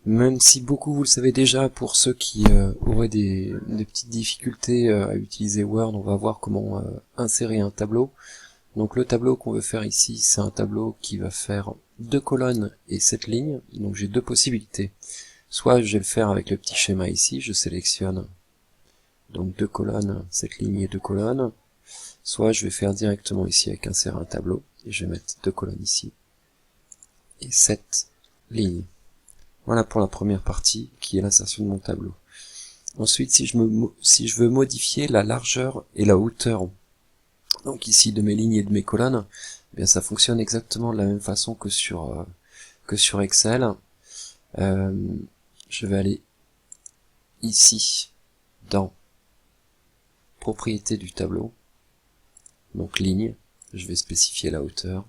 Même si beaucoup vous le savez déjà, pour ceux qui auraient des petites difficultés à utiliser Word, on va voir comment insérer un tableau. Donc le tableau qu'on veut faire ici, c'est un tableau qui va faire 2 colonnes et 7 lignes. Donc j'ai deux possibilités. Soit je vais le faire avec le petit schéma ici, je sélectionne donc 2 colonnes, 7 lignes et 2 colonnes. Soit je vais faire directement ici avec insérer un tableau, et je vais mettre 2 colonnes ici, et 7 lignes. Voilà pour la première partie, qui est l'insertion de mon tableau. Ensuite, si je veux modifier la largeur et la hauteur, donc ici de mes lignes et de mes colonnes, eh bien ça fonctionne exactement de la même façon que sur Excel. Je vais aller ici, dans propriété du tableau, donc ligne, je vais spécifier la hauteur,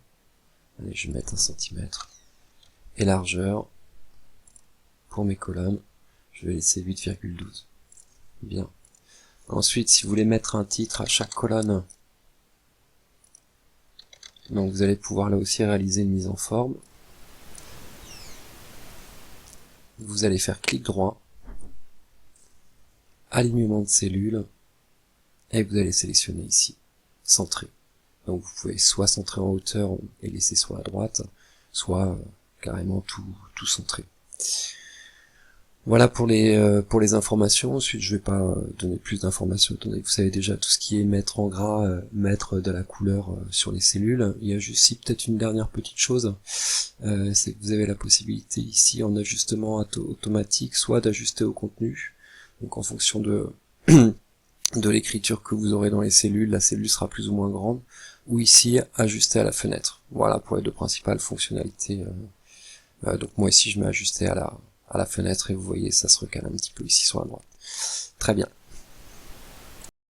allez, je vais mettre 1 cm, et largeur, pour mes colonnes, je vais laisser 8,12. Bien. Ensuite, si vous voulez mettre un titre à chaque colonne, donc vous allez pouvoir là aussi réaliser une mise en forme. Vous allez faire clic droit, alignement de cellules, et vous allez sélectionner ici, centrer. Donc vous pouvez soit centrer en hauteur et laisser soit à droite, soit carrément tout centré. Voilà pour les informations. Ensuite, je vais pas donner plus d'informations, étant donné que vous savez déjà tout ce qui est mettre en gras, mettre de la couleur sur les cellules. Il y a juste ici peut-être une dernière petite chose, c'est que vous avez la possibilité ici en ajustement automatique, soit d'ajuster au contenu, donc en fonction de de l'écriture que vous aurez dans les cellules, la cellule sera plus ou moins grande, ou ici ajuster à la fenêtre. Voilà pour les deux principales fonctionnalités. Donc moi ici je mets ajuster à la fenêtre et vous voyez ça se recale un petit peu ici sur la droite. Très bien.